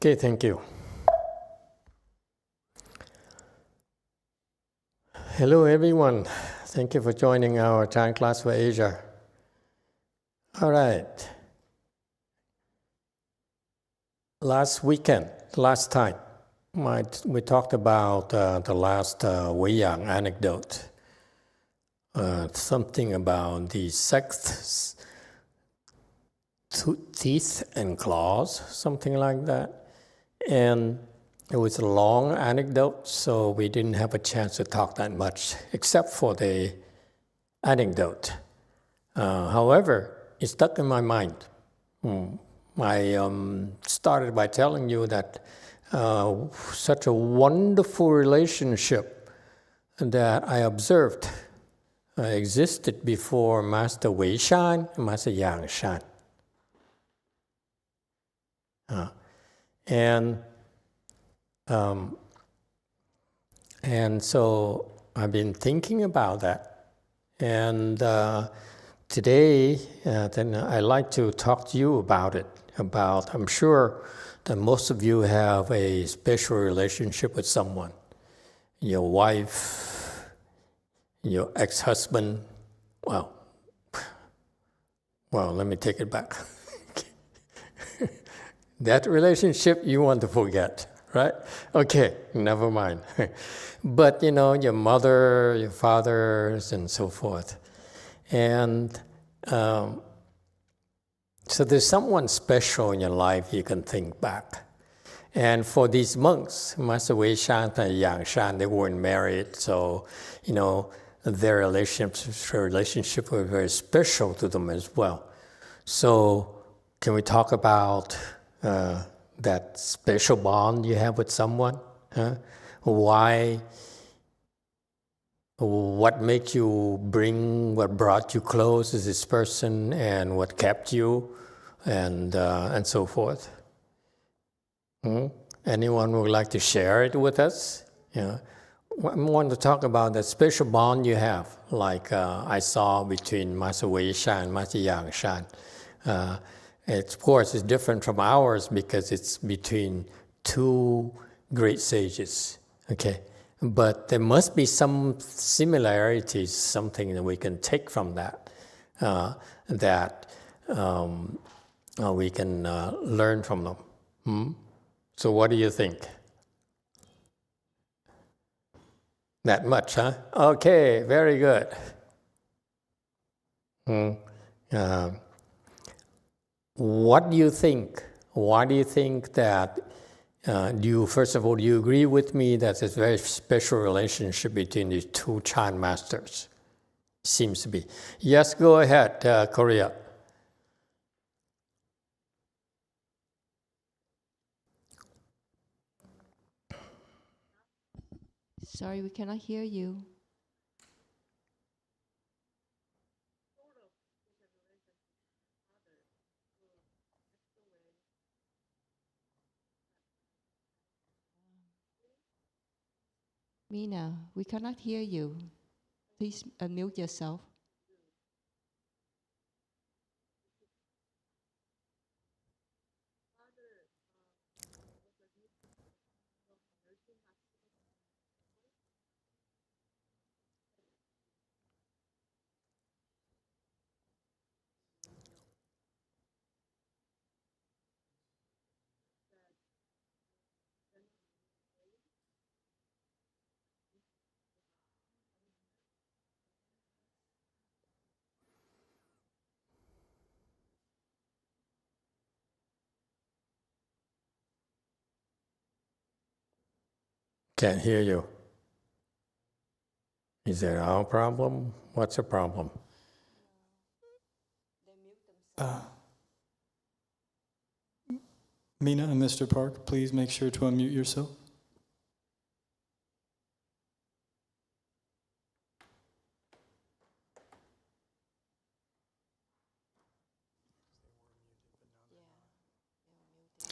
Okay, thank you. Hello, everyone. Thank you for joining our Chan class for Asia. All right. Last time, we talked about the last Wei Yang anecdote. Something about the sixth teeth and claws, something like that. And it was a long anecdote, so we didn't have a chance to talk that much, except for the anecdote. However, it stuck in my mind. I started by telling you that such a wonderful relationship that I observed existed before Master Wei Shan and Master Yang Shan. And so I've been thinking about that. And today, then I'd like to talk to you about it. I'm sure that most of you have a special relationship with someone. Your wife, your ex-husband. Well, let me take it back. That relationship you want to forget, right? Okay, never mind. But your mother, your fathers, and so forth. And so there's someone special in your life you can think back. And for these monks, Master Wei Shan and Yang Shan, they weren't married, so their relationship was very special to them as well. So can we talk about that special bond you have with someone? Why? What made you what brought you close to this person, and what kept you, and so forth? Anyone would like to share it with us? I want to talk about that special bond you have, like I saw between Master Wei Shan and Master Yang Shan. Of course, it's different from ours because it's between two great sages. Okay, but there must be some similarities, something that we can take from that, we can learn from them. So what do you think? That much, huh? Okay, very good. What do you think? Why do you think that? First of all, do you agree with me that there's a very special relationship between these two Chan masters? Seems to be. Yes, go ahead, Korea. Sorry, we cannot hear you. Mina, we cannot hear you. Please unmute yourself. Can't hear you. Is that our problem? What's the problem? Mina and Mr. Park, please make sure to unmute yourself.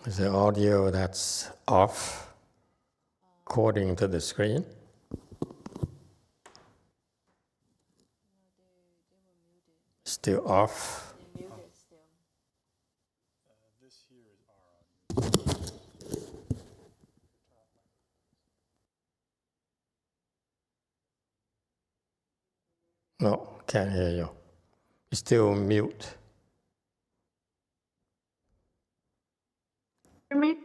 Is the audio that's off according to the screen? Still off? This here is our audio. No, can't hear you. You're still mute. Hear me?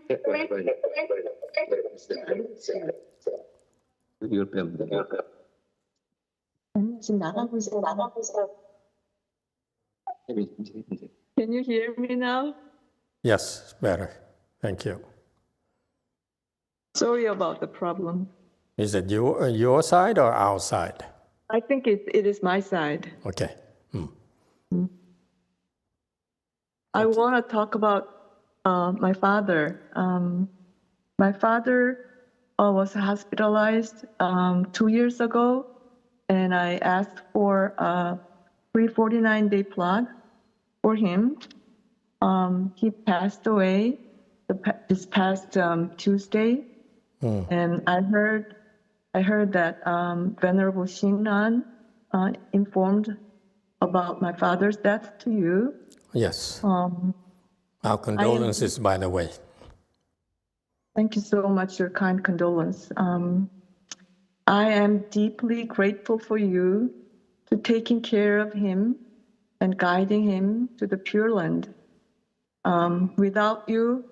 지금 나가고 있어. Can you hear me now? Yes, it's better. Thank you. Sorry about the problem. Is it your side or our side? I think it is my side. Okay. I want to talk about my father. My father was hospitalized 2 years ago, and I asked for a free 49-day plot for him. He passed away this past Tuesday, and I heard that Venerable Shinran informed about my father's death to you. Yes. Our condolences, by the way. Thank you so much, your kind condolence. I am deeply grateful for you to taking care of him and guiding him to the Pure Land. Without you,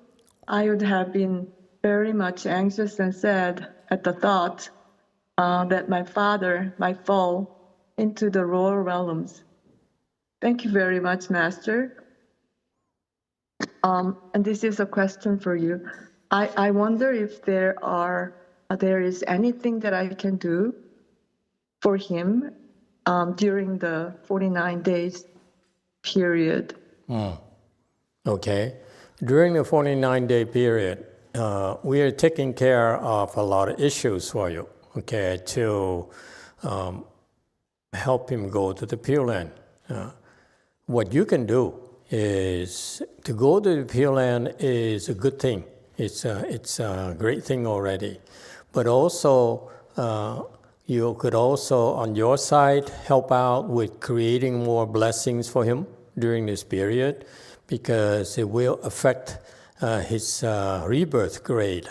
I would have been very much anxious and sad at the thought that my father might fall into the lower realms. Thank you very much, Master. And this is a question for you. I wonder if there is anything that I can do for him during the 49 days period. Okay. During the 49-day period, we are taking care of a lot of issues for you, okay, to help him go to the Pure Land. What you can do is to go to the Pure Land is a good thing. It's a great thing already. But also, you could also, on your side, help out with creating more blessings for him during this period, because it will affect his rebirth grade.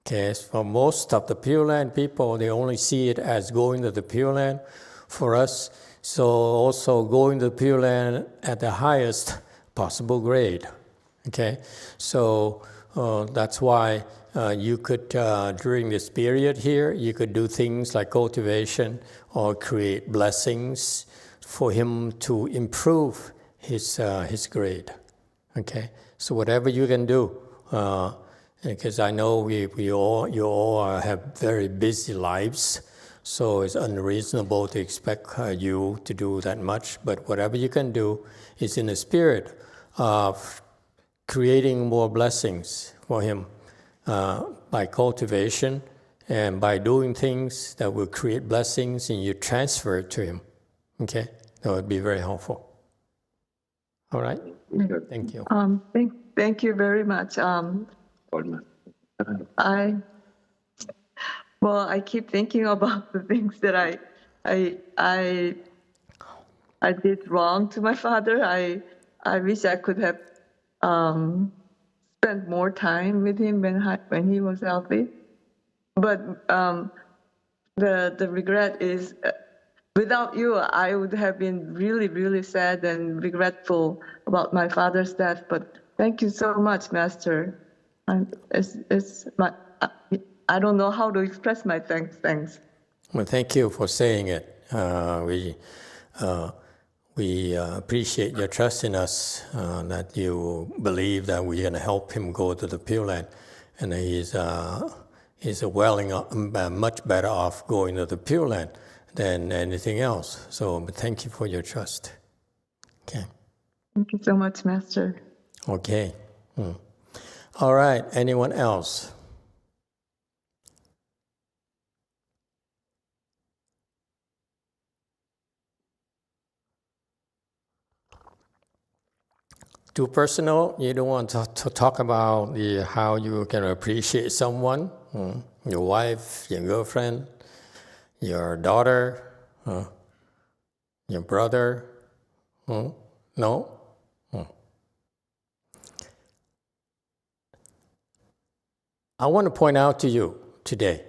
Okay, for most of the Pure Land people, they only see it as going to the Pure Land. For us, so also going to the Pure Land at the highest possible grade. Okay, so that's why you could, during this period here, you could do things like cultivation or create blessings for him to improve his grade. Okay, so whatever you can do, because I know you all have very busy lives, so it's unreasonable to expect you to do that much. But whatever you can do is in the spirit of creating more blessings for him by cultivation and by doing things that will create blessings, and you transfer it to him. Okay, that would be very helpful. All right. Thank you. Thank you very much. I keep thinking about the things that I did wrong to my father. I wish I could have spent more time with him when he was healthy. But the regret is, without you, I would have been really, really sad and regretful about my father's death. But thank you so much, Master. I don't know how to express my thanks. Well, thank you for saying it. We appreciate your trust in us, that you believe that we're going to help him go to the Pure Land, and he's much better off going to the Pure Land than anything else. So, but thank you for your trust. Okay. Thank you so much, Master. Okay. All right. Anyone else? Too personal? You don't want to talk about how you can appreciate someone? Your wife, your girlfriend, your daughter, your brother? No? I want to point out to you today,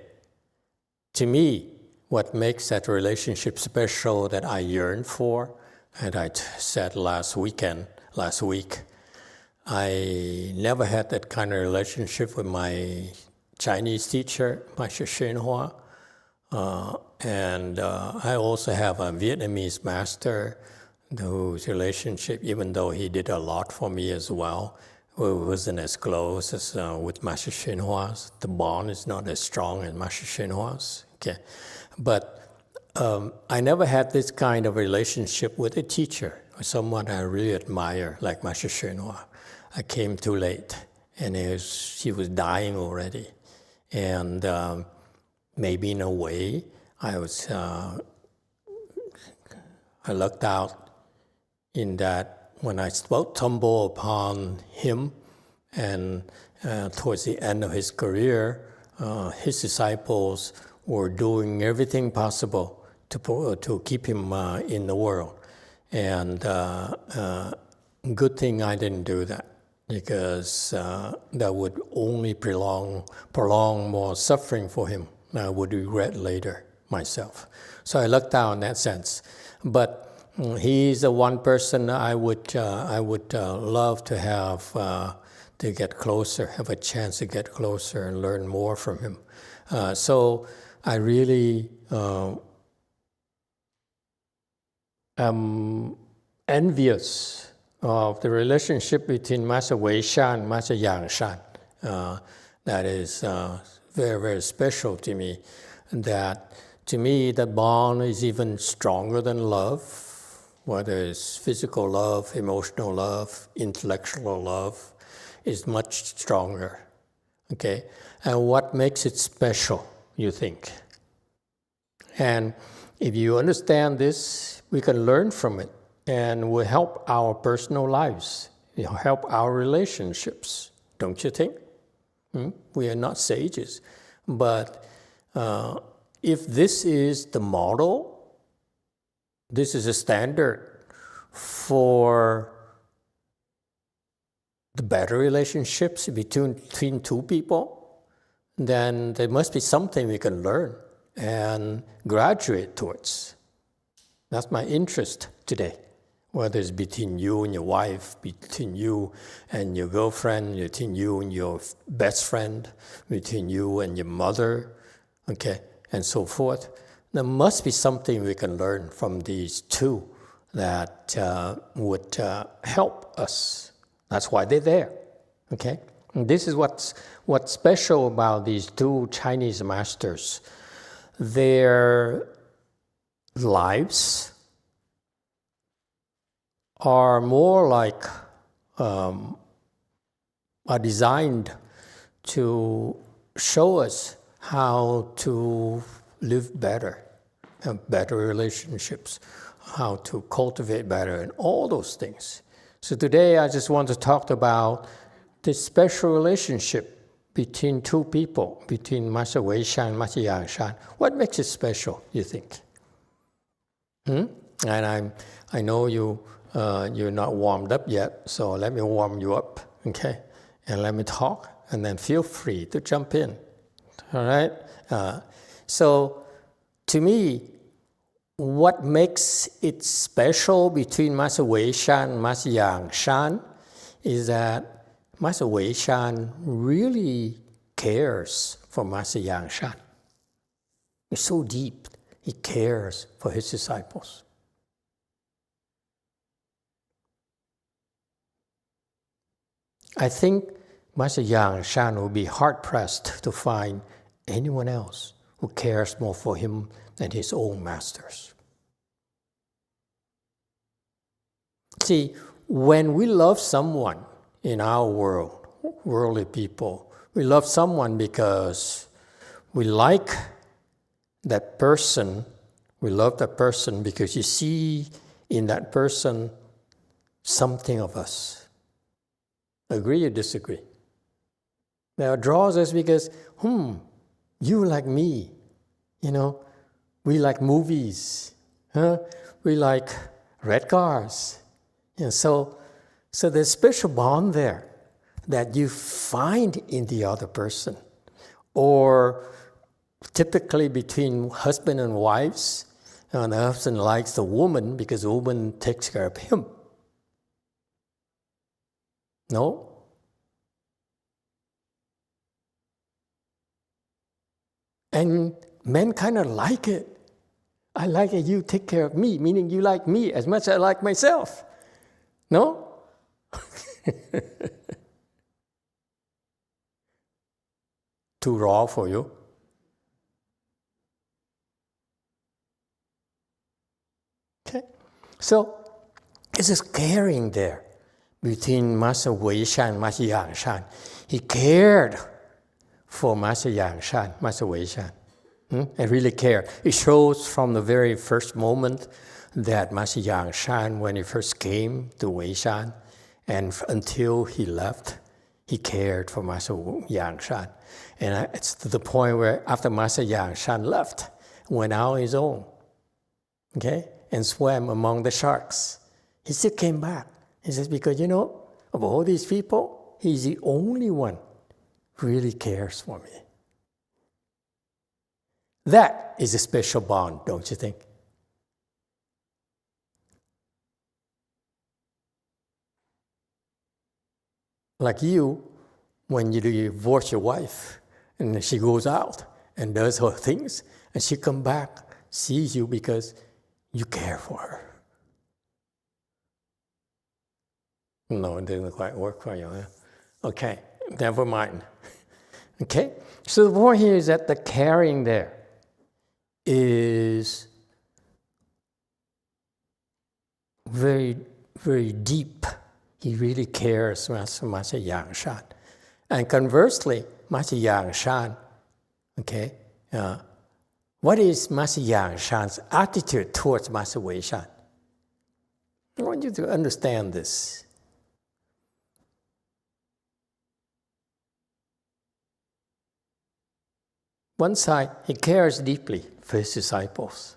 to me, what makes that relationship special that I yearn for, and I said last week, I never had that kind of relationship with my Chinese teacher, Master YongHua. And I also have a Vietnamese master whose relationship, even though he did a lot for me as well, wasn't as close as with Master YongHua's. The bond is not as strong as Master YongHua's. Okay. But I never had this kind of relationship with a teacher, or someone I really admire, like Master YongHua. I came too late, and he was dying already. And maybe in a way, I lucked out in that when I stumbled upon him, and towards the end of his career, his disciples were doing everything possible to keep him in the world. And good thing I didn't do that, because that would only prolong more suffering for him. I would regret later myself. So I lucked out in that sense. But he's the one person I would love to have to get closer, have a chance to get closer and learn more from him. So I really am envious of the relationship between Master Weishan and Master YongHua. That is very, very special to me. And that, to me, that bond is even stronger than love, whether it's physical love, emotional love, intellectual love, is much stronger. Okay? And what makes it special, you think? And if you understand this, we can learn from it, and will help our personal lives, help our relationships, don't you think? We are not sages, but if this is the model, this is a standard for the better relationships between two people, then there must be something we can learn and graduate towards. That's my interest today. Whether it's between you and your wife, between you and your girlfriend, between you and your best friend, between you and your mother, okay, and so forth. There must be something we can learn from these two that would help us. That's why they're there, okay? And this is what's special about these two Chinese masters. Their lives are more like, are designed to show us how to live better, have better relationships, how to cultivate better, and all those things. So today I just want to talk about this special relationship between two people, between Master Weishan and Master YongHua. What makes it special, you think? And I know you're not warmed up yet, so let me warm you up, okay? And let me talk, and then feel free to jump in, all right? So to me, what makes it special between Master Weishan and Master YongHua is that Master Weishan really cares for Master YongHua. It's so deep. He cares for his disciples. I think Master YongHua will be hard-pressed to find anyone else who cares more for him than his own masters. See, when we love someone in our world, worldly people, we love someone because we like that person, we love that person because you see in that person something of us. Agree or disagree? Now it draws us because, you like me, we like movies, we like red cars. And so there's a special bond there that you find in the other person. Or typically between husband and wives, and the husband likes the woman because the woman takes care of him. No? And men kind of like it. I like it, you take care of me, meaning you like me as much as I like myself. No? Too raw for you? Okay. So, it's this caring there between Master Wei Shan and Master Yang Shan. He cared for Master Yang Shan, Master Wei Shan. I really care. It shows from the very first moment that Master Yang Shan, when he first came to Wei Shan, and until he left, he cared for Master Yang Shan. And it's to the point where after Master Yang Shan left, went out on his own, okay, and swam among the sharks. He still came back. He says, because of all these people, he's the only one who really cares for me. That is a special bond, don't you think? Like you, when you divorce your wife, and she goes out and does her things, and she comes back, sees you because you care for her. No, it didn't quite work for you. Huh? Okay, never mind. Okay, so the point here is that the caring there is very, very deep. He really cares, Master Yang Shan. And conversely, Master Yang Shan, okay, what is Master Yang Shan's attitude towards Master Wei Shan? I want you to understand this. One side, he cares deeply for his disciples.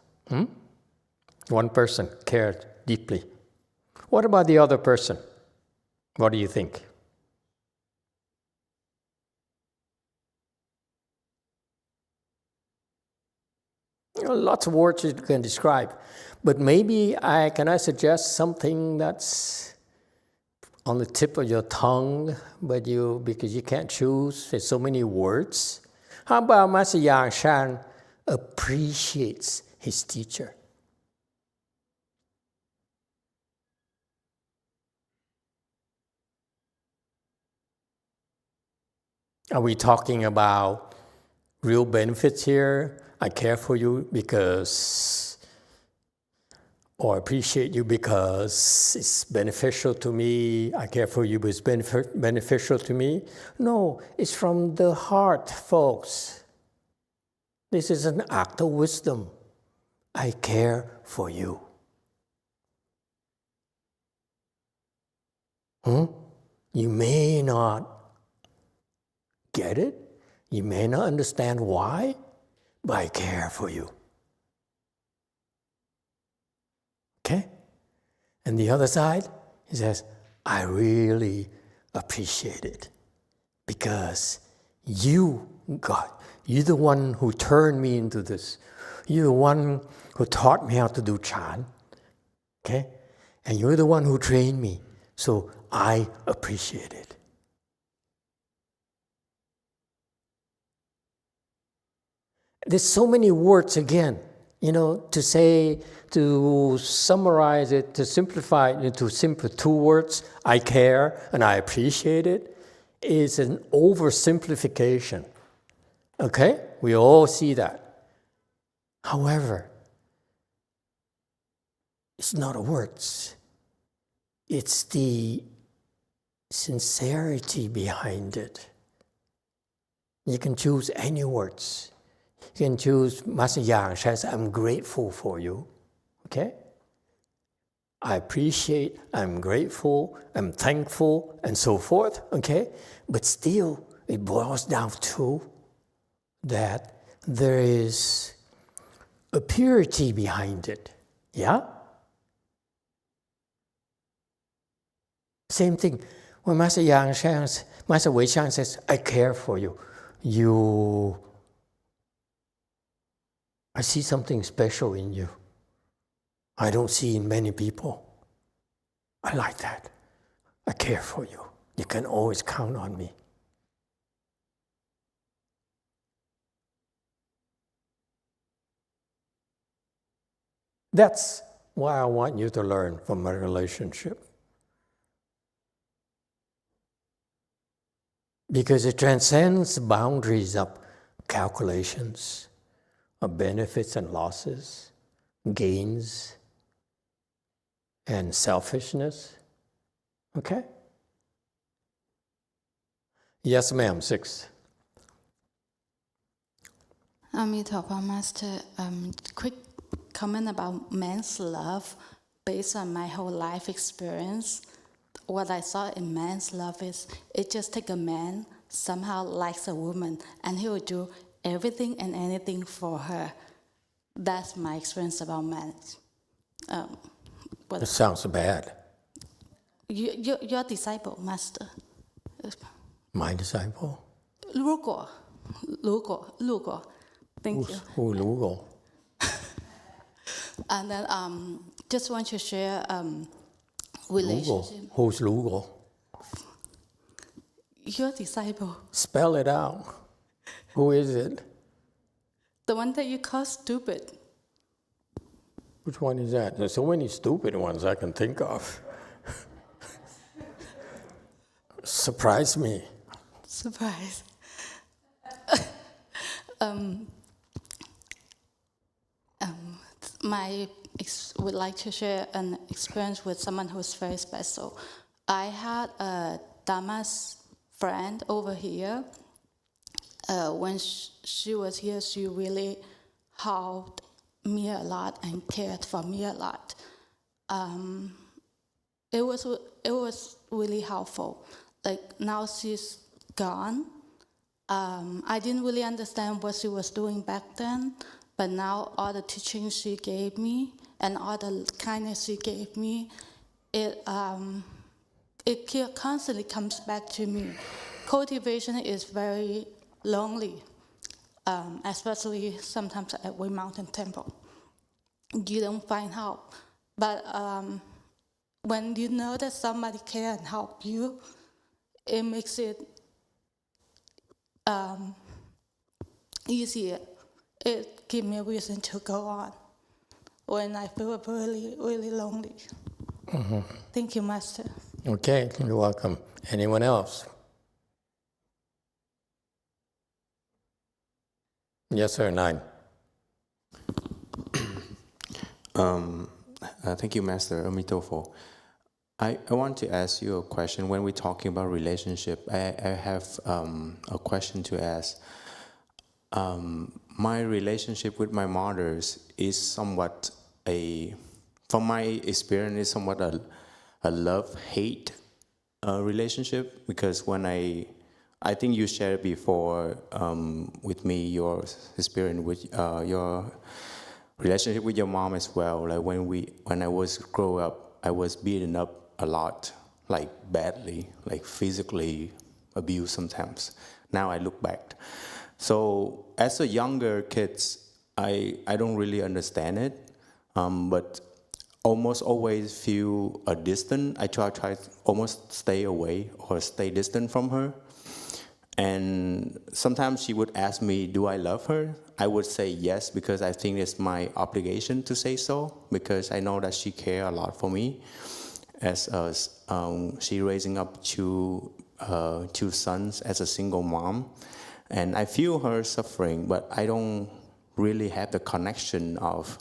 One person cared deeply. What about the other person? What do you think? Lots of words you can describe, but maybe can I suggest something that's on the tip of your tongue, but because you can't choose, there's so many words. How about Master Yang Shan appreciates his teacher? Are we talking about real benefits here? I care for you because, or appreciate you because it's beneficial to me. I care for you because it's beneficial to me. No, it's from the heart, folks. This is an act of wisdom. I care for you. You may not get it. You may not understand why, but I care for you. Okay? And the other side, he says, I really appreciate it because you, God, you're the one who turned me into this. You're the one who taught me how to do Chan. Okay? And you're the one who trained me. So I appreciate it. There's so many words again, to say, to summarize it, to simplify it into simple two words, I care and I appreciate it, is an oversimplification. Okay? We all see that. However, it's not words. It's the sincerity behind it. You can choose any words. You can choose, Master Yang says, I'm grateful for you. Okay? I appreciate, I'm grateful, I'm thankful, and so forth. Okay? But still, it boils down to that there is a purity behind it. Yeah? Same thing. When Master Wei Shan says, I care for you, you I see something special in you. I don't see in many people. I like that. I care for you. You can always count on me. That's why I want you to learn from a relationship. Because it transcends boundaries of calculations, of benefits and losses, gains and selfishness. Okay? Yes, ma'am, 6. Amitabha Master, quick comment about man's love based on my whole life experience. What I saw in man's love is it just takes a man somehow likes a woman and he will do everything and anything for her. That's my experience about marriage. It sounds bad. Your disciple, Master. My disciple? 如果 Thank you. Who Lugo? And then just want to share relationship. Who's Lugo? Your disciple. Spell it out. Who is it? The one that you call stupid. Which one is that? There's so many stupid ones I can think of. Surprise me. Surprise. Would like to share an experience with someone who's very special. I had a Dharma's friend over here. When she was here, she really helped me a lot and cared for me a lot. It was really helpful. Like now she's gone. I didn't really understand what she was doing back then, but now all the teachings she gave me and all the kindness she gave me, it constantly comes back to me. Cultivation is very lonely, especially sometimes at Way Mountain Temple. You don't find help. But when you know that somebody can help you, it makes it easier. It gives me a reason to go on when I feel really, really lonely. Mm-hmm. Thank you, Master. Okay, you're welcome. Anyone else? Yes, sir, 9. Thank you, Master Amitofo. I want to ask you a question. When we're talking about relationship, I have a question to ask. My relationship with my mothers is somewhat from my experience, is somewhat a love-hate relationship, because when I think you shared before with me your experience with your relationship with your mom as well. Like when I was growing up, I was beaten up a lot, like badly, like physically abused sometimes. Now I look back. So as a younger kids, I don't really understand it, but almost always feel a distance. I try to almost stay away or stay distant from her. And sometimes she would ask me, do I love her? I would say yes, because I think it's my obligation to say so, because I know that she cares a lot for me, as she raising up two sons as a single mom. And I feel her suffering, but I don't really have the connection of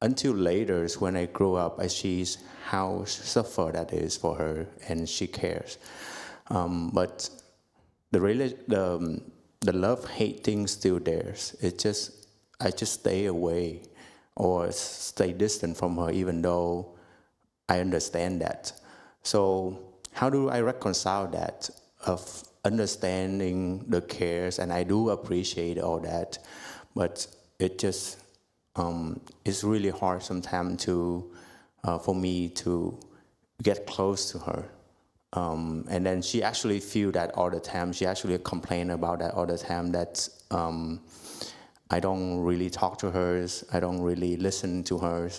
until later when I grow up, I see how suffer that is for her, and she cares. But the love-hate thing still there. I just stay away or stay distant from her, even though I understand that. So how do I reconcile that of understanding the cares, and I do appreciate all that, but it just it's really hard sometimes for me to get close to her. And then she actually feel that all the time. She actually complain about that all the time, that I don't really talk to her, I don't really listen to her.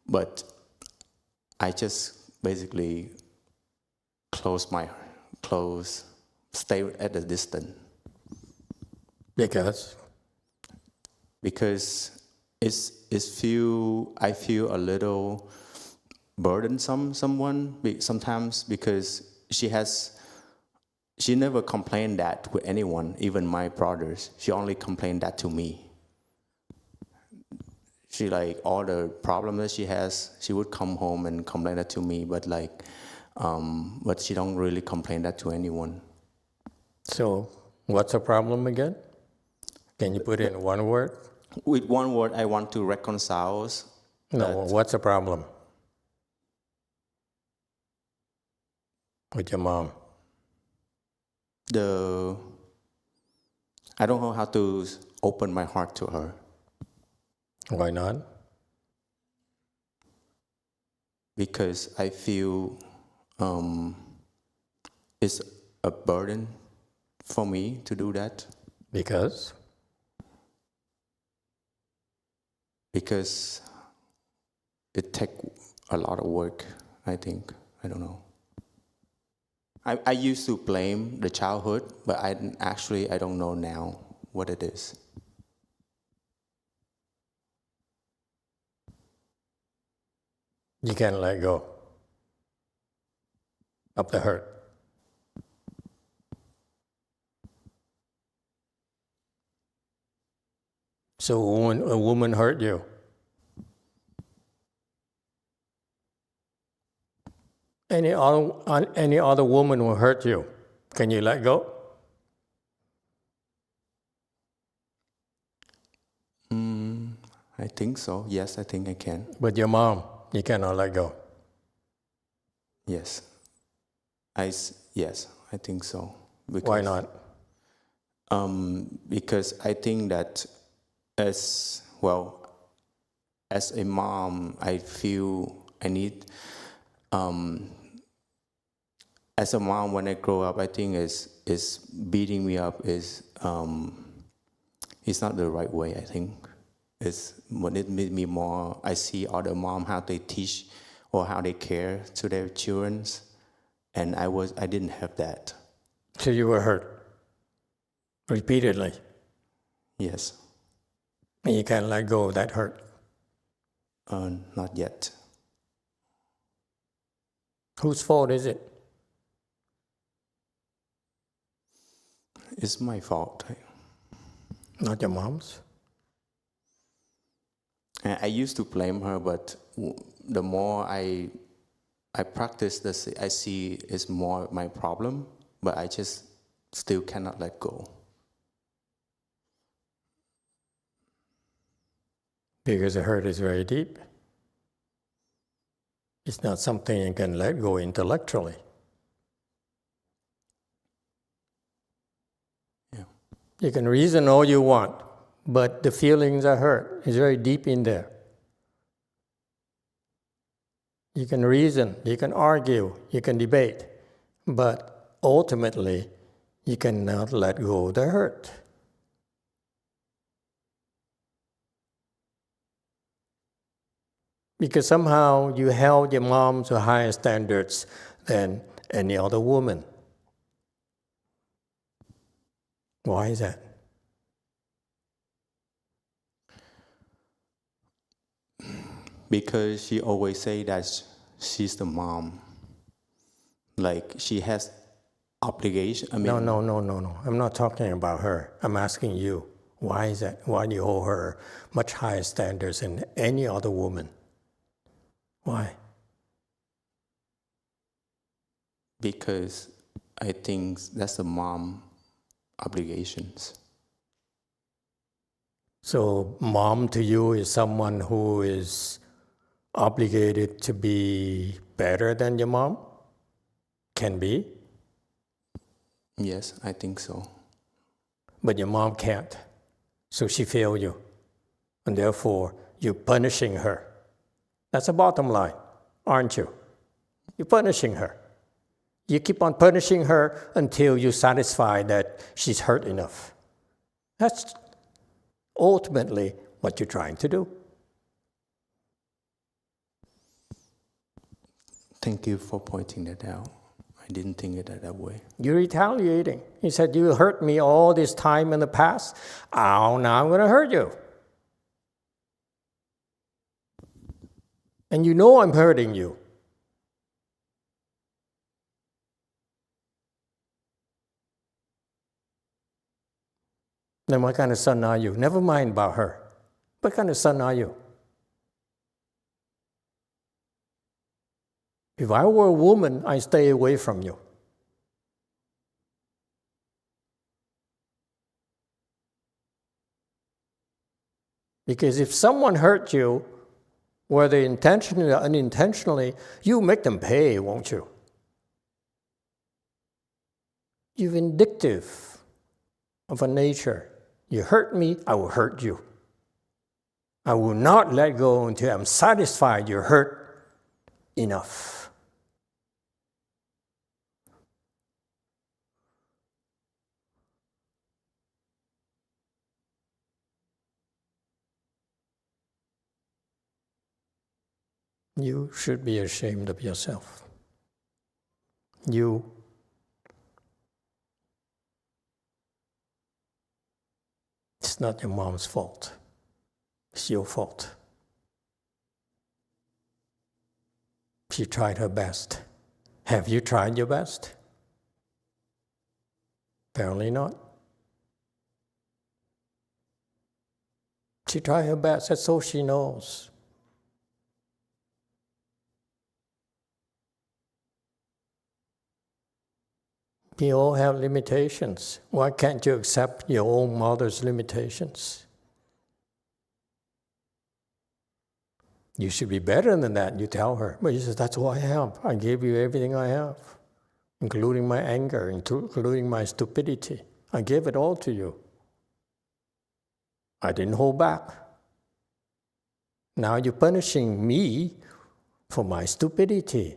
But I just basically stay at a distance. Because I feel a little burdensome sometimes, because she never complained that with anyone, even my brothers. She only complained that to me. She like all the problems that she has, she would come home and complain that to me, but but she don't really complain that to anyone. So, what's the problem again? Can you put it in one word? With one word, I want to reconcile. No, what's the problem with your mom? I don't know how to open my heart to her. Why not? Because I feel it's a burden for me to do that. Because it takes a lot of work, I think. I don't know. I used to blame the childhood, but I don't know now what it is. you can't let go of the hurt. So when a woman hurt you, any other woman will hurt you, can you let go? I think so. Yes, I think I can. But your mom, you cannot let go. Yes. Yes, I think so. Why not? Because I think that as a mom, I feel I need, as a mom, when I grow up, I think is beating me up is not the right way, I think. It's when it made me more, I see other moms, how they teach or how they care to their children, and I didn't have that. So you were hurt repeatedly. Yes. And you can't let go of that hurt. Not yet. Whose fault is it? It's my fault. Not your mom's? I used to blame her, but the more I practice this, I see it's more my problem, but I just still cannot let go. Because the hurt is very deep. It's not something you can let go intellectually. Yeah. You can reason all you want, but the feelings are hurt. It's very deep in there. You can reason, you can argue, you can debate, but ultimately, you cannot let go of the hurt. Because somehow you held your mom to higher standards than any other woman. Why is that? Because she always say that she's the mom. Like she has obligation. No. I'm not talking about her. I'm asking you. Why is that? Why do you hold her much higher standards than any other woman? Why? Because I think that's the mom obligations. So mom to you is someone who is obligated to be better than your mom? Can be. Yes, I think so. But your mom can't. So she failed you. And therefore, you're punishing her. That's the bottom line, aren't you? You're punishing her. You keep on punishing her until you're satisfied that she's hurt enough. That's ultimately what you're trying to do. Thank you for pointing that out. I didn't think it that way. You're retaliating. He said, you hurt me all this time in the past. Oh, now I'm going to hurt you. And you know I'm hurting you. Then what kind of son are you? Never mind about her. What kind of son are you? If I were a woman, I'd stay away from you. Because if someone hurt you, whether intentionally or unintentionally, you make them pay, won't you? You're vindictive of a nature. You hurt me, I will hurt you. I will not let go until I'm satisfied you're hurt enough. You should be ashamed of yourself. It's not your mom's fault. It's your fault. She tried her best. Have you tried your best? Apparently not. She tried her best, that's all she knows. We all have limitations. Why can't you accept your own mother's limitations? You should be better than that, you tell her. But she says, that's all I have. I gave you everything I have, including my anger, including my stupidity. I gave it all to you. I didn't hold back. Now you're punishing me for my stupidity,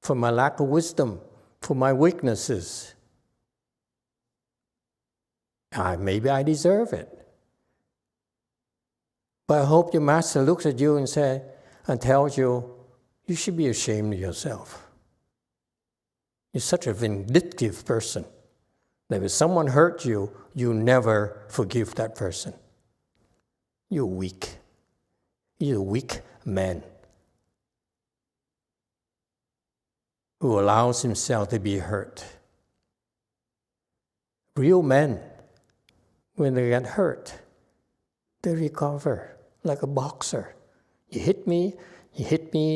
for my lack of wisdom, for my weaknesses. Maybe I deserve it. But I hope your master looks at you and tells you, you should be ashamed of yourself. You're such a vindictive person that if someone hurt you, you never forgive that person. You're weak. You're a weak man who allows himself to be hurt. Real men, when they get hurt, they recover like a boxer. You hit me,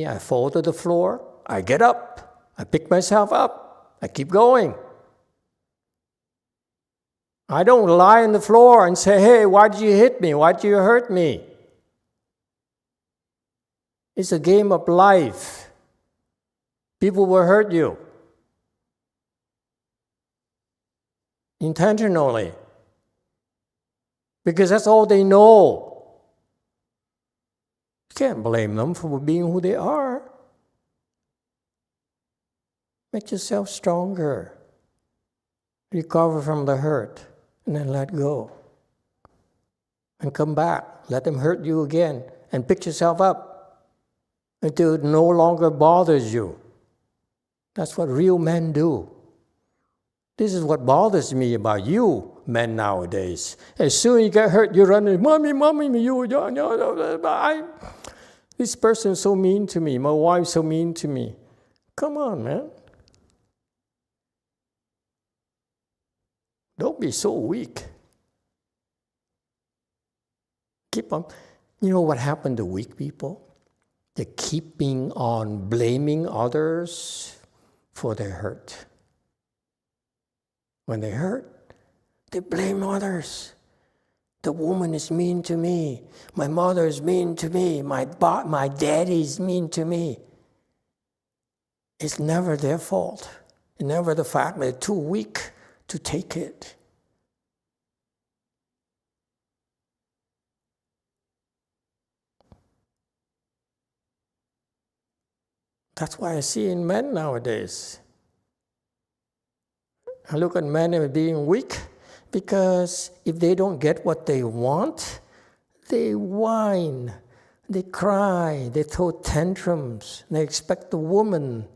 I fall to the floor, I get up, I pick myself up, I keep going. I don't lie on the floor and say, hey, why did you hit me? Why did you hurt me? It's a game of life. People will hurt you intentionally because that's all they know. You can't blame them for being who they are. Make yourself stronger. Recover from the hurt and then let go. And come back. Let them hurt you again and pick yourself up until it no longer bothers you. That's what real men do. This is what bothers me about you men nowadays. As soon as you get hurt, you run and, mommy, this person is so mean to me. My wife's so mean to me. Come on, man. Don't be so weak. Keep on. You know what happened to weak people? They're keeping on blaming others for their hurt. When they hurt, they blame others. The woman is mean to me. My mother is mean to me. My daddy is mean to me. It's never their fault. It's never the fact that they're too weak to take it. That's why I see in men nowadays, look at men as being weak, because if they don't get what they want, they whine, they cry, they throw tantrums, they expect the woman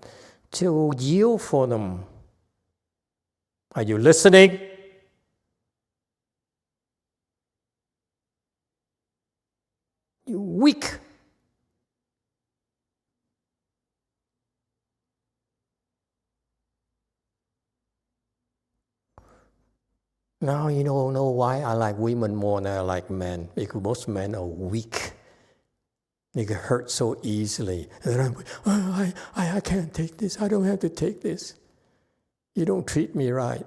to yield for them. Are you listening? You weak. Now you don't know why I like women more than I like men, because most men are weak. They get hurt so easily. And then I can't take this. I don't have to take this. You don't treat me right.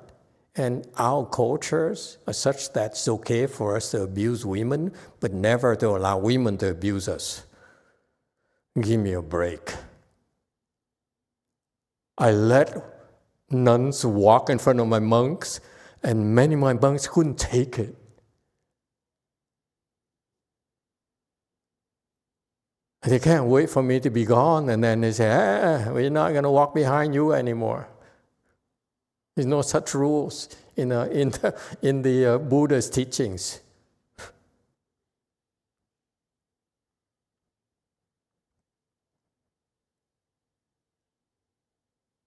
And our cultures are such that it's okay for us to abuse women, but never to allow women to abuse us. Give me a break. I let nuns walk in front of my monks, and many of my monks couldn't take it. They can't wait for me to be gone, and then they say, we're not going to walk behind you anymore. There's no such rules in the Buddha's teachings.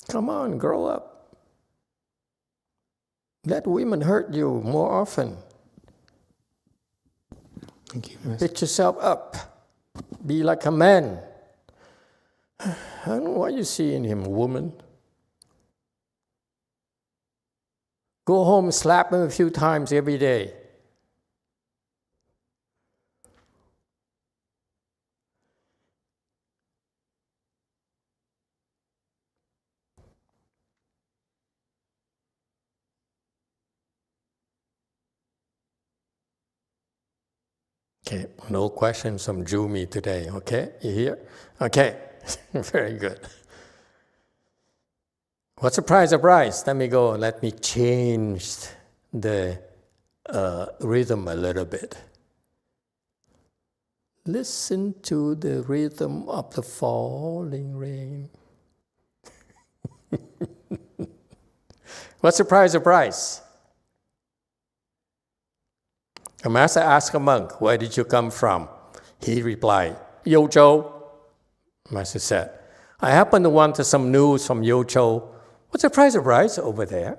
Come on, grow up. Let women hurt you more often. Thank you, Master. Pick yourself up. Be like a man. I don't know what you see in him, woman. Go home, slap him a few times every day. Okay, no questions from Jumi today, okay? You hear? Okay, very good. What's the price of rice? Let me go, let me change the rhythm a little bit. Listen to the rhythm of the falling rain. What's the price of rice? A master asked a monk, where did you come from? He replied, Youre. Master said, I happen to want some news from Youre. What's the price of rice over there?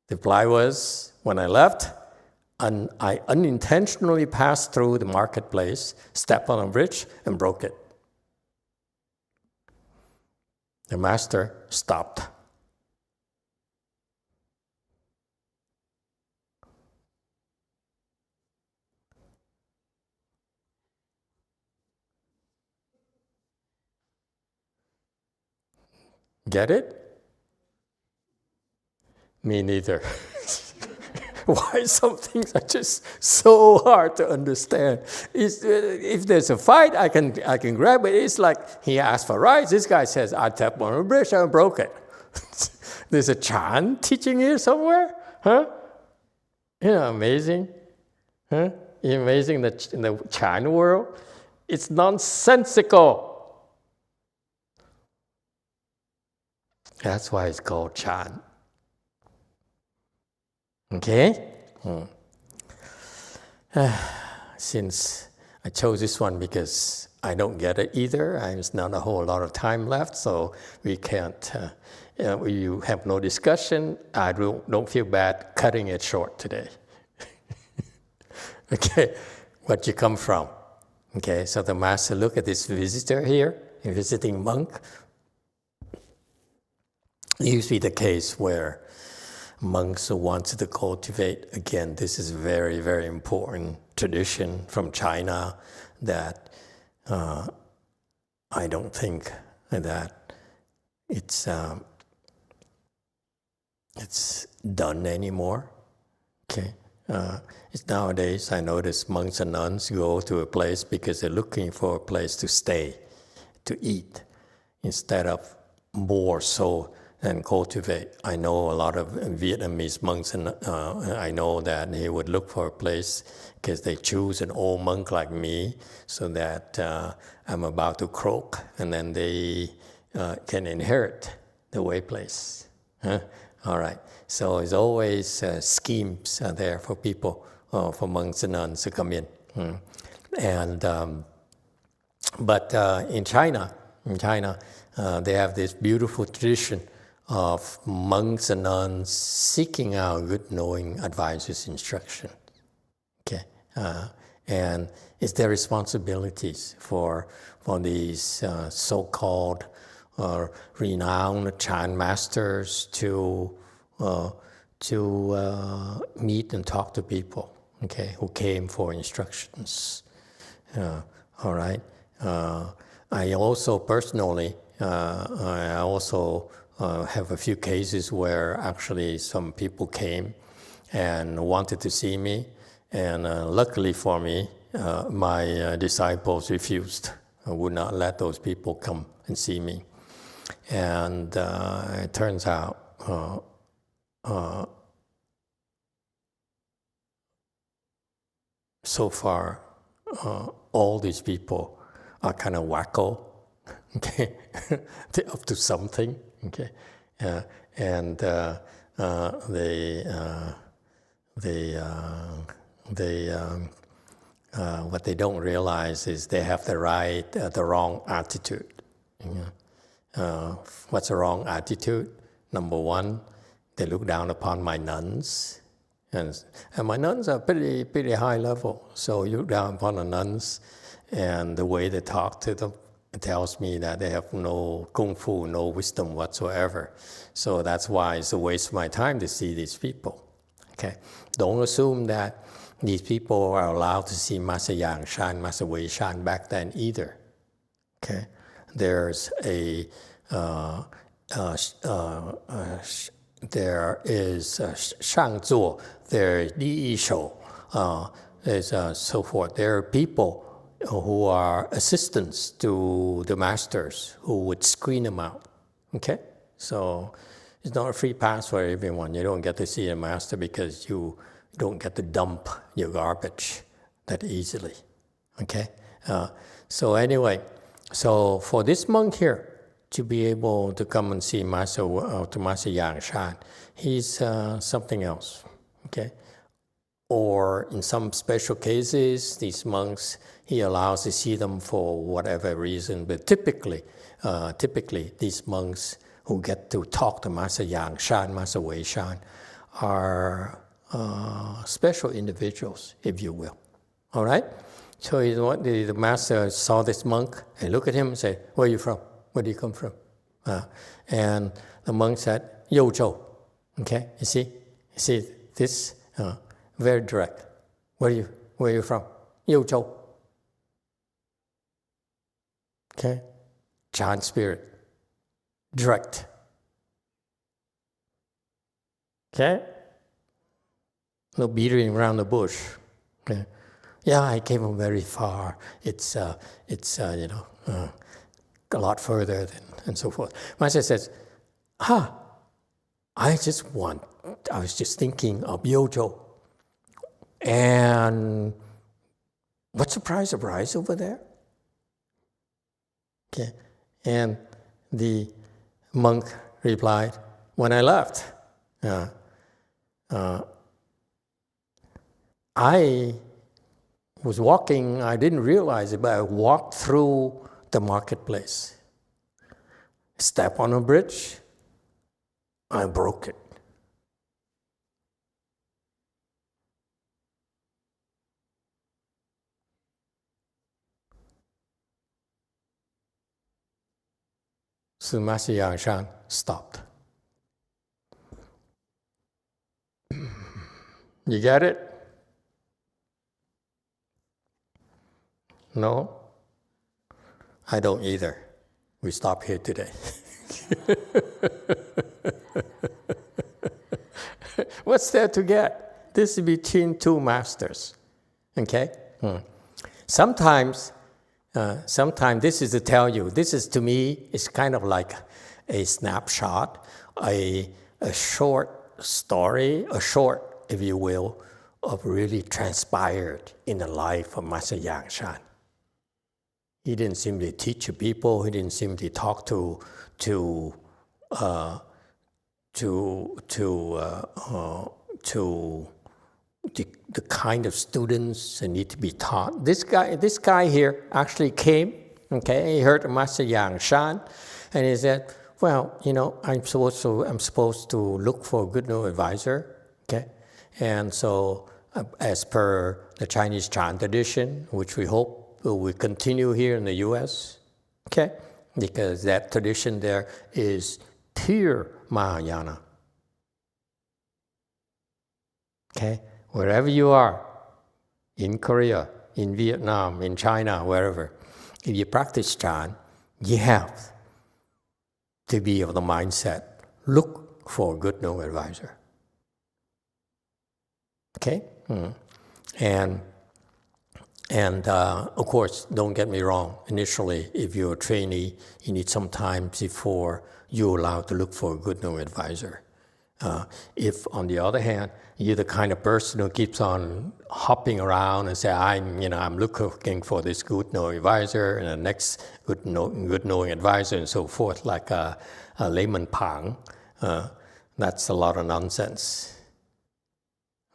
The reply was, when I left, I unintentionally passed through the marketplace, stepped on a bridge, and broke it. The master stopped. Get it? Me neither. Why some things are just so hard to understand? If there's a fight, I can grab it. It's like he asked for rice. This guy says, I tapped on a bridge and broke it. There's a Chan teaching here somewhere? Huh? Isn't that amazing? Huh? Amazing that in the Chan world, it's nonsensical. That's why it's called Chan. Okay? Since I chose this one because I don't get it either, there's not a whole lot of time left, so we can't, you have no discussion. I don't feel bad cutting it short today. Okay, where'd you come from? Okay, so the master looked at this visitor here, a visiting monk. Usually the case where monks want to cultivate, again, this is very, very important tradition from China that I don't think that it's done anymore. Okay, it's nowadays I notice monks and nuns go to a place because they're looking for a place to stay, to eat, instead of more so and cultivate. I know a lot of Vietnamese monks, and I know that they would look for a place because they choose an old monk like me so that I'm about to croak, and then they can inherit the way place. Huh? All right. So it's always schemes there for people, for monks and nuns to come in. And but in China, they have this beautiful tradition of monks and nuns seeking out good knowing advisors' instruction. Okay, and it's their responsibilities for these so-called renowned Chan masters to meet and talk to people, okay, who came for instructions. All right. I also personally, I also have a few cases where actually some people came and wanted to see me, and luckily for me, my disciples refused. I would not let those people come and see me. And it turns out so far, all these people are kind of wacko, okay? They're up to something, okay? And what they don't realize is they have the wrong attitude. What's the wrong attitude? Number one, they look down upon my nuns. And my nuns are pretty high level. So you look down upon the nuns, and the way they talk to them tells me that they have no kung fu, no wisdom whatsoever. So that's why it's a waste of my time to see these people. Okay, don't assume that these people are allowed to see Master Yang Shan, Master Wei Shan back then either. Okay, there's there is Shang Zuo, there is Li Yi Shou, there's so forth. There are people who are assistants to the masters who would screen them out. Okay? So it's not a free pass for everyone. You don't get to see a master because you don't get to dump your garbage that easily. Okay? So anyway, so for this monk here, to be able to come and see Master Yang Shan, he's something else, okay? Or in some special cases, these monks, he allows to see them for whatever reason, but typically these monks who get to talk to Master Yang Shan, Master Wei Shan, are special individuals, if you will, all right? So the master saw this monk and looked at him and said, "Where are you from? Where do you come from?" And the monk said, "Youre." Okay, you see this very direct. Where are you from? Youre. Okay, Chan spirit, direct. Okay, no beating around the bush. Okay, yeah, I came from very far. It's a lot further than, and so forth. Master says, I was just thinking of Yojo. And what's the price of rice over there? Okay. And the monk replied, when I left, I was walking, I didn't realize it, but I walked through the marketplace. Step on a bridge, I broke it. So Master Yang Shan stopped. You get it? No? I don't either. We stop here today. What's there to get? This is between two masters. Okay? Sometimes this is to tell you, this is to me, it's kind of like a snapshot, a short story, if you will, of really transpired in the life of Master Yang Shan. He didn't simply teach people, he didn't simply talk to the kind of students that need to be taught. This guy here actually came, okay, he heard Master Yang Shan, and he said, well, you know, I'm supposed to look for a good no advisor, okay? And so as per the Chinese Chan tradition, which we hope will continue here in the US, okay? Because that tradition there is pure Mahayana. Okay? Wherever you are, in Korea, in Vietnam, in China, wherever, if you practice Chan, you have to be of the mindset, look for a good no advisor. Okay? And of course, don't get me wrong, initially, if you're a trainee, you need some time before you're allowed to look for a good no advisor. If, on the other hand, you're the kind of person who keeps on hopping around and say, I'm looking for this good no advisor and the next good knowing advisor and so forth, like a layman pang, that's a lot of nonsense.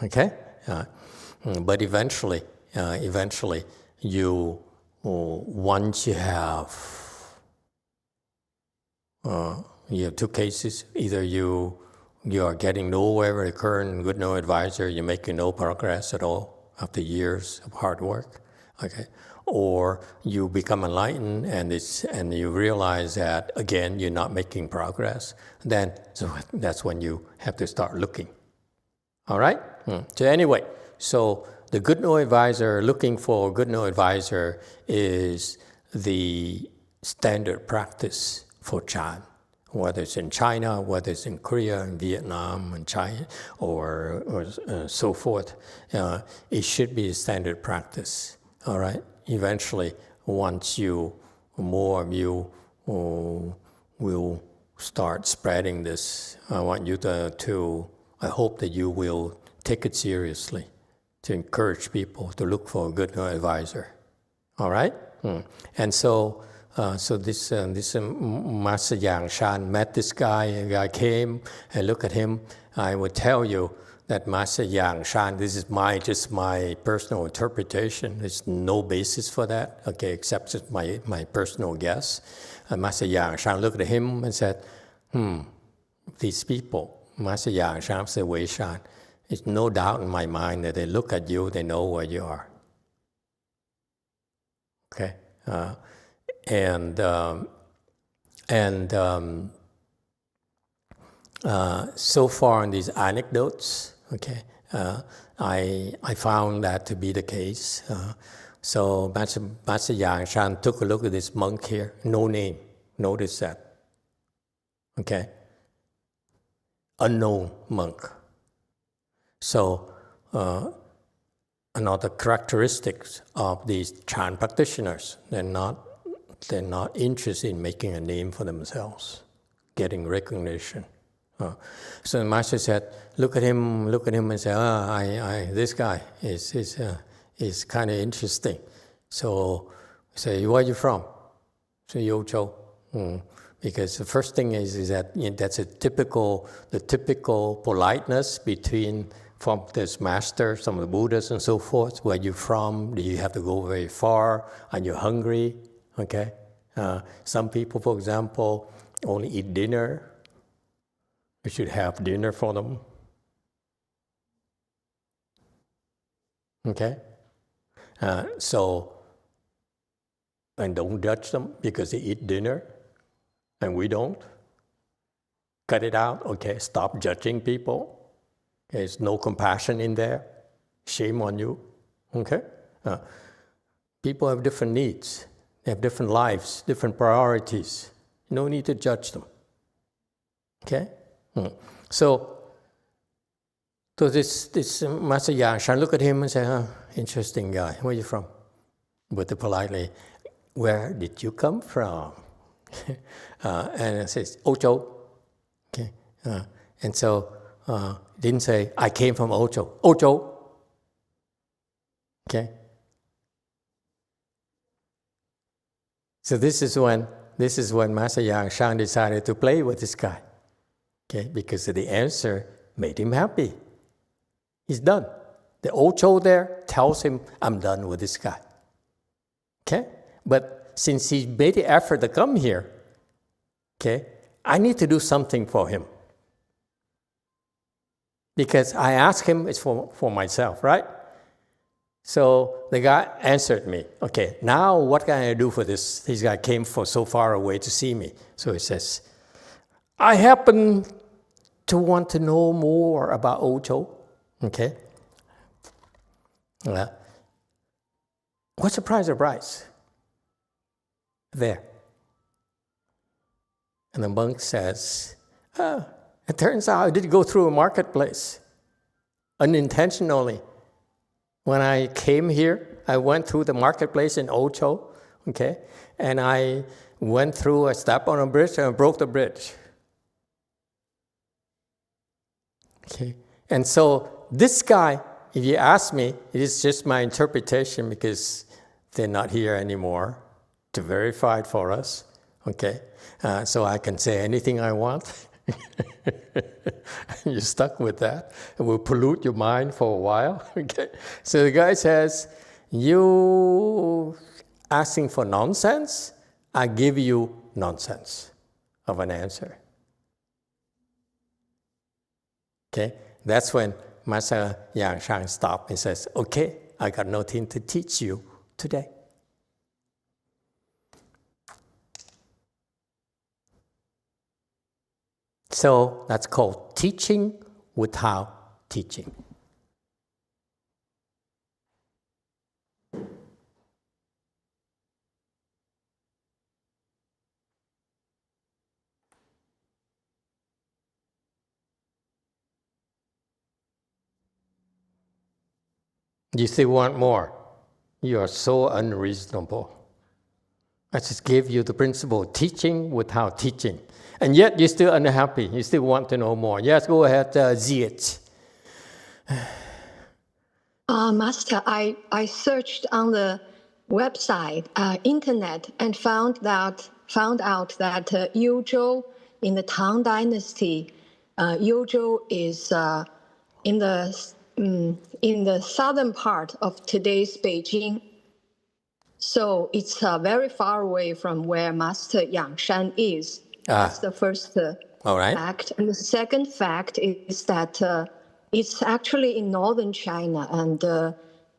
Okay? But eventually, you, once you have two cases, either you are getting nowhere with the current good no advisor, you're making no progress at all after years of hard work, okay? Or you become enlightened and you realize that, again, you're not making progress, then so that's when you have to start looking. All right? So anyway, so the good no advisor, looking for a good no advisor is the standard practice for Chan. Whether it's in China, whether it's in Korea, in Vietnam, in China, or so forth, it should be a standard practice. All right. Eventually, once more of you will start spreading this, I want you I hope that you will take it seriously, to encourage people to look for a good advisor. All right. And so this Master Yang Shan met this guy, and the guy came and looked at him. I would tell you that Master Yang Shan, this is just my personal interpretation. There's no basis for that, okay, except just my personal guess. Master Yang Shan looked at him and said, these people, Master Yang Shan said, Wei Shan, there's no doubt in my mind that they look at you, they know where you are. Okay? So far in these anecdotes, okay, I found that to be the case. So Master Yang Shan took a look at this monk here, no name. Notice that. Okay? Unknown monk. So another characteristics of these Chan practitioners, they're not interested in making a name for themselves, getting recognition. So the master said, look at him and say, this guy is kind of interesting. So say, where are you from? Say, Youre. Because the first thing is that that's the typical politeness from this master, some of the Buddhas and so forth. Where you from? Do you have to go very far? Are you hungry? Okay. Some people, for example, only eat dinner. We should have dinner for them. Okay. And don't judge them because they eat dinner and we don't. Cut it out. Okay. Stop judging people. There's no compassion in there. Shame on you. Okay. People have different needs. They have different lives, different priorities. No need to judge them. Okay? So this Master Yang Shan look at him and say, interesting guy, where are you from? But politely, where did you come from? And it says, Ocho. Okay? And so didn't say, I came from Ocho. Ocho. Okay? So this is when Master Yang Shan decided to play with this guy. Okay, because the answer made him happy. He's done. The Ocho there tells him, I'm done with this guy. Okay? But since he made the effort to come here, okay, I need to do something for him. Because I asked him, it's for myself, right? So the guy answered me, okay, now what can I do for this? This guy came from so far away to see me. So he says, I happen to want to know more about Ocho. Okay? What's the price of rice? There. And the monk says, it turns out I did go through a marketplace unintentionally. When I came here, I went through the marketplace in Ocho, okay? And I went through, I stepped on a bridge and I broke the bridge. Okay? And so this guy, if you ask me, it is just my interpretation because they're not here anymore to verify it for us, okay? So I can say anything I want. You're stuck with that. It will pollute your mind for a while. Okay. So the guy says, you asking for nonsense, I give you nonsense of an answer. Okay. That's when Master YongHua stopped and says, okay, I got nothing to teach you today. So that's called teaching without teaching. You still want more? You are so unreasonable. I just gave you the principle, teaching without teaching. And yet you're still unhappy. You still want to know more. Yes, go ahead, Ziet. Master, I searched on the website, internet, and found out that Yuzhou in the Tang Dynasty, Yuzhou is in the southern part of today's Beijing. So it's very far away from where Master YongHua is. That's the first All right. fact. And the second fact is that it's actually in northern China, and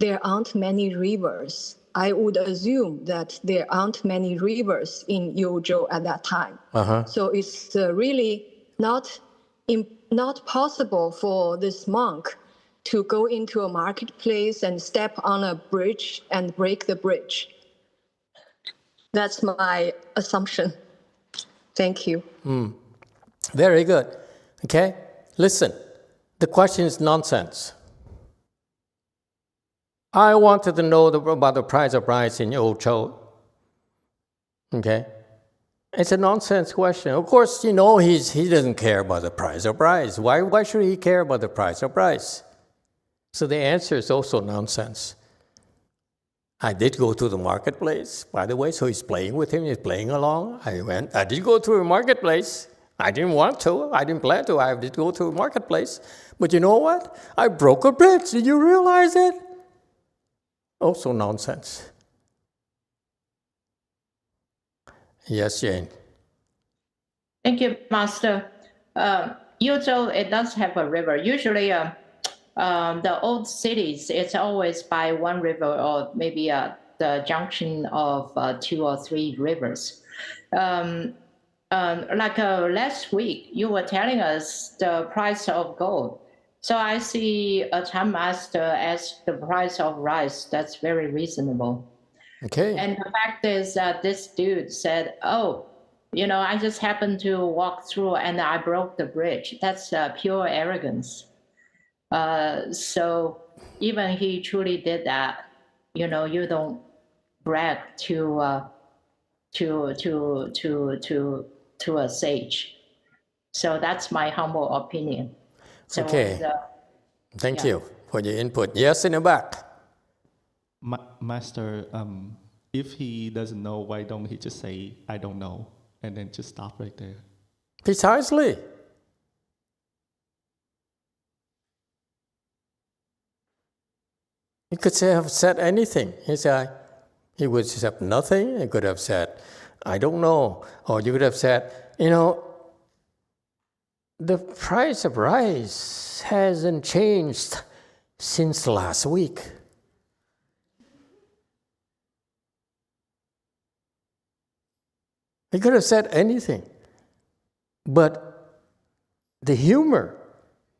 there aren't many rivers. I would assume that there aren't many rivers in Yuzhou at that time. So it's really not possible for this monk to go into a marketplace and step on a bridge and break the bridge. That's my assumption. Thank you. Very good. Okay? Listen, the question is nonsense. I wanted to know about the price of rice in Ocho. Okay? It's a nonsense question. Of course, you know, he doesn't care about the price of rice. Why should he care about the price of rice? So the answer is also nonsense. I did go to the marketplace, by the way, so he's playing with him, he's playing along. I did go to a marketplace. I didn't want to, I didn't plan to, I did go to a marketplace. But you know what? I broke a bridge, did you realize it? Also nonsense. Yes, Jane. Thank you, Master. Yuzhou, it does have a river. Usually, the old cities, it's always by one river or maybe the junction of 2 or 3 rivers. Last week, you were telling us the price of gold. So I see a Chan master as the price of rice. That's very reasonable. Okay. And the fact is that this dude said, oh, you know, I just happened to walk through and I broke the bridge. That's pure arrogance. So even he truly did that, you know, you don't brag to a sage. So that's my humble opinion. So Okay. Thank you for your input. Yes, in the back. Master, if he doesn't know, why don't he just say, I don't know, and then just stop right there? Precisely. He could have said anything. He would have said nothing. He could have said, I don't know. Or you could have said, the price of rice hasn't changed since last week. He could have said anything. But the humor,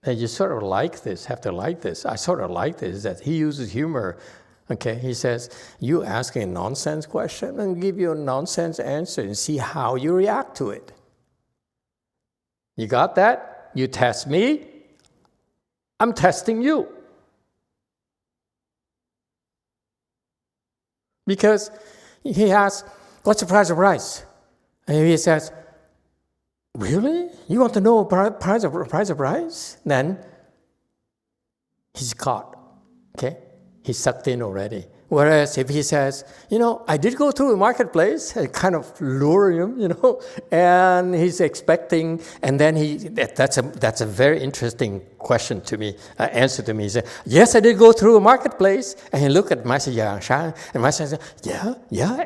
that you sort of like this, have to like this, I sort of like this, is that he uses humor. Okay, he says, you asking a nonsense question and give you a nonsense answer and see how you react to it. You got that? You test me, I'm testing you. Because he asks, what's the price of rice? And he says, really? You want to know price of rice? Then he's caught. Okay? He's sucked in already. Whereas if he says, I did go through the marketplace, and kind of lure him, and he's expecting, and then that's a very interesting question to me, answer to me. He said, yes, I did go through a marketplace. And he looked at Master Yang, and Master said, yeah,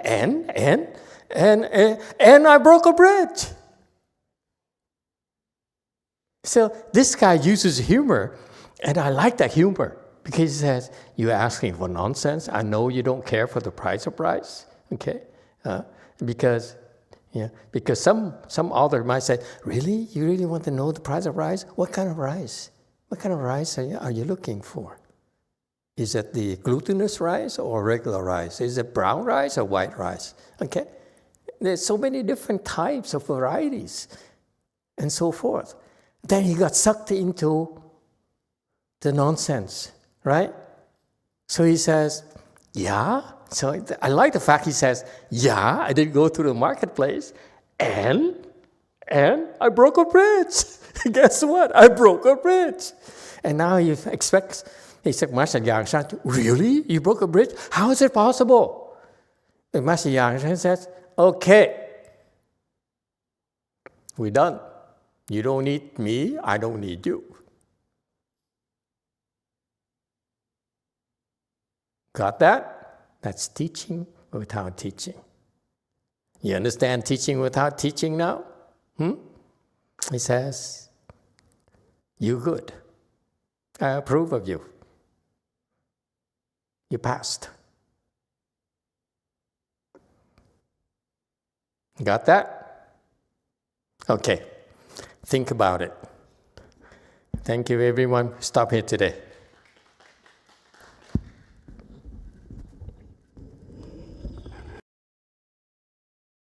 and I broke a bridge. So this guy uses humor, and I like that humor. Because he says, you're asking for nonsense. I know you don't care for the price of rice. Okay? Because some author might say, really? You really want to know the price of rice? What kind of rice? What kind of rice are you looking for? Is it the glutinous rice or regular rice? Is it brown rice or white rice? Okay? There's so many different types of varieties and so forth. Then he got sucked into the nonsense. Right? So he says, yeah. So I like the fact he says, yeah, I did go through the marketplace and I broke a bridge. Guess what? I broke a bridge. And now he expects, he said, Master Yang, really? You broke a bridge? How is it possible? And Master Yang says, okay, we're done. You don't need me, I don't need you. Got that? That's teaching without teaching. You understand teaching without teaching now? He says, you're good. I approve of you. You passed. Got that? Okay. Think about it. Thank you, everyone. Stop here today.